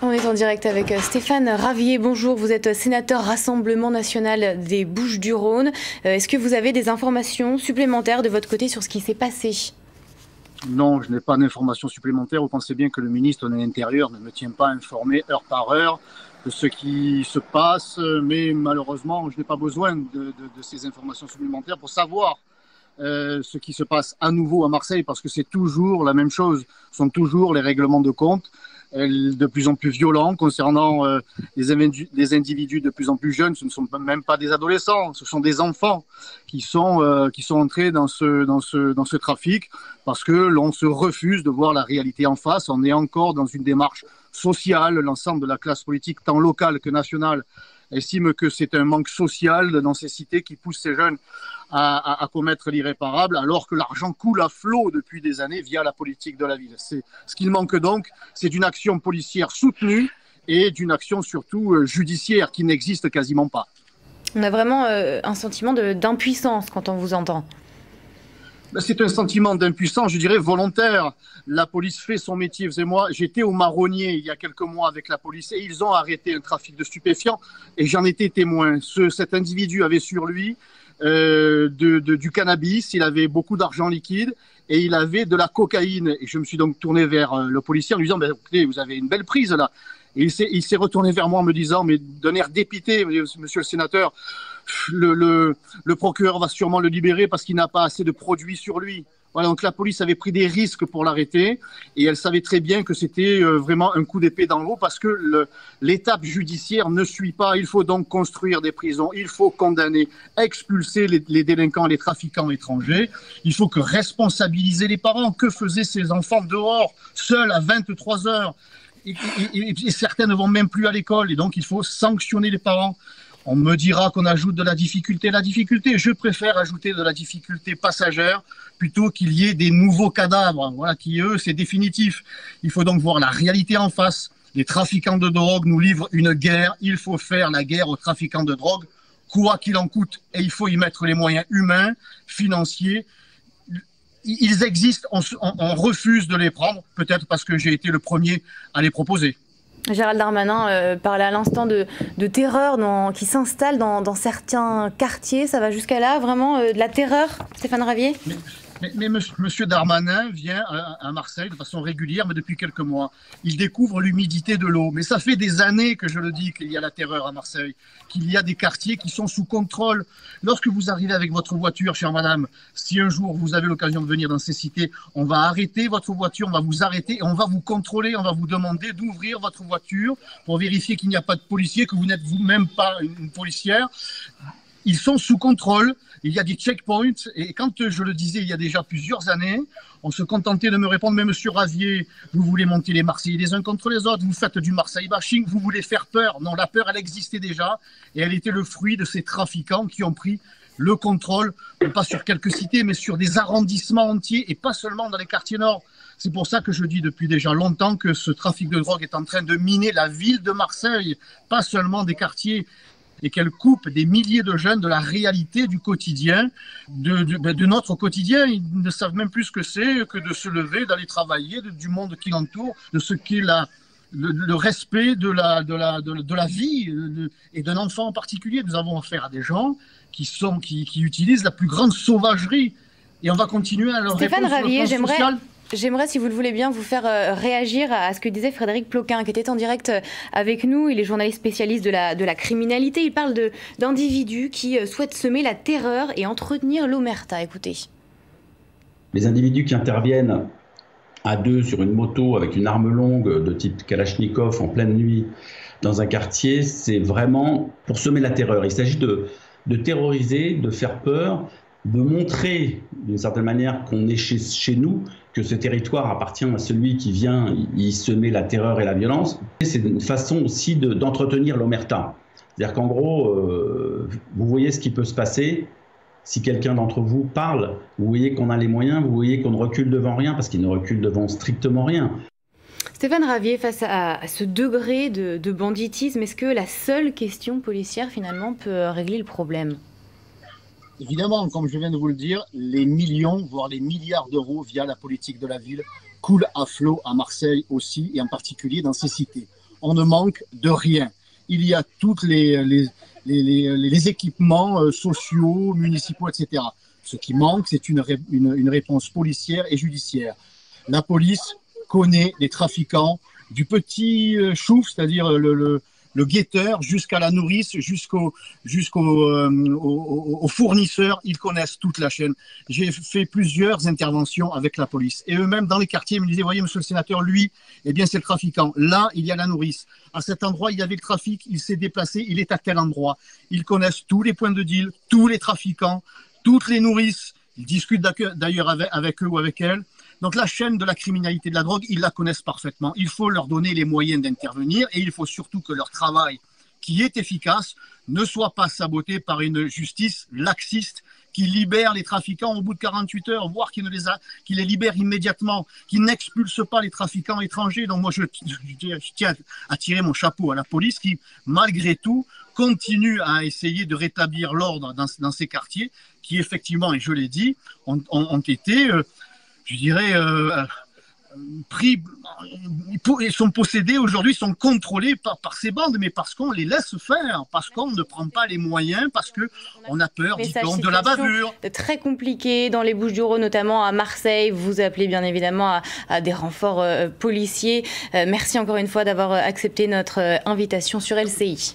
On est en direct avec Stéphane Ravier. Bonjour, vous êtes sénateur Rassemblement National des Bouches-du-Rhône. Est-ce que vous avez des informations supplémentaires de votre côté sur ce qui s'est passé ? Non, je n'ai pas d'informations supplémentaires. Vous pensez bien que le ministre de l'Intérieur ne me tient pas informé heure par heure de ce qui se passe, mais malheureusement, je n'ai pas besoin de ces informations supplémentaires pour savoir ce qui se passe à nouveau à Marseille, parce que c'est toujours la même chose, ce sont toujours les règlements de compte, de plus en plus violents concernant des individus de plus en plus jeunes. Ce ne sont même pas des adolescents, ce sont des enfants qui sont entrés dans ce trafic, parce que l'on se refuse de voir la réalité en face. On est encore dans une démarche sociale. L'ensemble de la classe politique, tant locale que nationale, estime que c'est un manque social dans ces cités qui pousse ces jeunes à commettre l'irréparable, alors que l'argent coule à flot depuis des années via la politique de la ville. Ce qu'il manque donc, c'est d'une action policière soutenue et d'une action surtout judiciaire qui n'existe quasiment pas. On a vraiment un sentiment d'impuissance quand on vous entend. C'est un sentiment d'impuissance, je dirais, volontaire. La police fait son métier. Moi, j'étais au Marronnier il y a quelques mois avec la police et ils ont arrêté un trafic de stupéfiants et j'en étais témoin. Cet individu avait sur lui du cannabis, il avait beaucoup d'argent liquide et il avait de la cocaïne. Et je me suis donc tourné vers le policier en lui disant écoutez, vous avez une belle prise là. Et il s'est retourné vers moi en me disant, mais d'un air dépité, monsieur le sénateur, le procureur va sûrement le libérer parce qu'il n'a pas assez de produits sur lui. Voilà, donc la police avait pris des risques pour l'arrêter et elle savait très bien que c'était vraiment un coup d'épée dans l'eau, parce que l'étape judiciaire ne suit pas. Il faut donc construire des prisons, il faut condamner, expulser les délinquants, les trafiquants étrangers. Il faut responsabiliser les parents. Que faisaient ces enfants dehors, seuls à 23 heures ? Et certains ne vont même plus à l'école, et donc il faut sanctionner les parents. On me dira qu'on ajoute de la difficulté. Je préfère ajouter de la difficulté passagère plutôt qu'il y ait des nouveaux cadavres. Voilà, qui eux, c'est définitif. Il faut donc voir la réalité en face. Les trafiquants de drogue nous livrent une guerre. Il faut faire la guerre aux trafiquants de drogue, quoi qu'il en coûte. Et il faut y mettre les moyens humains, financiers. Ils existent, on refuse de les prendre, peut-être parce que j'ai été le premier à les proposer. Gérald Darmanin parlait à l'instant de terreur qui s'installe dans certains quartiers. Ça va jusqu'à là, vraiment, de la terreur, Stéphane Ravier ? Mais monsieur Darmanin vient à Marseille de façon régulière, mais depuis quelques mois. Il découvre l'humidité de l'eau. Mais ça fait des années que je le dis qu'il y a la terreur à Marseille, qu'il y a des quartiers qui sont sous contrôle. Lorsque vous arrivez avec votre voiture, chère madame, si un jour vous avez l'occasion de venir dans ces cités, on va arrêter votre voiture, on va vous arrêter et on va vous contrôler, on va vous demander d'ouvrir votre voiture pour vérifier qu'il n'y a pas de policier, que vous n'êtes vous-même pas une policière. Ils sont sous contrôle, il y a des checkpoints, et quand je le disais il y a déjà plusieurs années, on se contentait de me répondre, mais monsieur Ravier, vous voulez monter les Marseillais les uns contre les autres, vous faites du Marseille bashing, vous voulez faire peur. Non, la peur, elle existait déjà, et elle était le fruit de ces trafiquants qui ont pris le contrôle, non pas sur quelques cités, mais sur des arrondissements entiers, et pas seulement dans les quartiers nord. C'est pour ça que je dis depuis déjà longtemps que ce trafic de drogue est en train de miner la ville de Marseille, pas seulement des quartiers, et qu'elle coupe des milliers de jeunes de la réalité du quotidien, de notre quotidien. Ils ne savent même plus ce que c'est que de se lever, d'aller travailler, du monde qui l'entoure, de ce qu'est le respect de la vie et d'un enfant en particulier. Nous avons affaire à des gens qui utilisent la plus grande sauvagerie, et on va continuer à leur Stéphane répondre Ravier, sur le plan social. J'aimerais, si vous le voulez bien, vous faire réagir à ce que disait Frédéric Ploquin, qui était en direct avec nous. Il est journaliste spécialiste de la criminalité. Il parle d'individus qui souhaitent semer la terreur et entretenir l'omerta. Écoutez. Les individus qui interviennent à deux sur une moto avec une arme longue de type Kalachnikov en pleine nuit dans un quartier, c'est vraiment pour semer la terreur. Il s'agit de terroriser, de faire peur, de montrer d'une certaine manière qu'on est chez nous, que ce territoire appartient à celui qui vient y semer la terreur et la violence. C'est une façon aussi d'entretenir l'omerta. C'est-à-dire qu'en gros, vous voyez ce qui peut se passer si quelqu'un d'entre vous parle. Vous voyez qu'on a les moyens, vous voyez qu'on ne recule devant rien, parce qu'il ne recule devant strictement rien. Stéphane Ravier, face à ce degré de banditisme, est-ce que la seule question policière finalement peut régler le problème ? Évidemment, comme je viens de vous le dire, les millions, voire les milliards d'euros via la politique de la ville coulent à flot à Marseille aussi, et en particulier dans ces cités. on ne manque de rien. Il y a tous les équipements sociaux, municipaux, etc. Ce qui manque, c'est une réponse policière et judiciaire. La police connaît les trafiquants du petit chouf, c'est-à-dire le guetteur, jusqu'à la nourrice, jusqu'au fournisseur. Ils connaissent toute la chaîne. J'ai fait plusieurs interventions avec la police. Et eux-mêmes, dans les quartiers, ils me disaient, voyez, monsieur le sénateur, lui, eh bien, c'est le trafiquant. Là, il y a la nourrice. À cet endroit, il y avait le trafic. Il s'est déplacé. Il est à tel endroit. Ils connaissent tous les points de deal, tous les trafiquants, toutes les nourrices. Ils discutent d'ailleurs avec eux ou avec elles. Donc la chaîne de la criminalité de la drogue, ils la connaissent parfaitement. Il faut leur donner les moyens d'intervenir et il faut surtout que leur travail, qui est efficace, ne soit pas saboté par une justice laxiste qui libère les trafiquants au bout de 48 heures, voire qui les libère immédiatement, qui n'expulse pas les trafiquants étrangers. Donc moi, je tiens à tirer mon chapeau à la police qui, malgré tout, continue à essayer de rétablir l'ordre dans ces quartiers qui, effectivement, et je l'ai dit, ont été... je dirais, pris, ils sont possédés aujourd'hui, sont contrôlés par ces bandes, mais parce qu'on les laisse faire, parce qu'on ne prend pas les moyens, parce qu'on a peur, dit-on, de la bavure. Très compliqué dans les Bouches-du-Rhône, notamment à Marseille. Vous appelez bien évidemment à des renforts policiers. Merci encore une fois d'avoir accepté notre invitation sur LCI.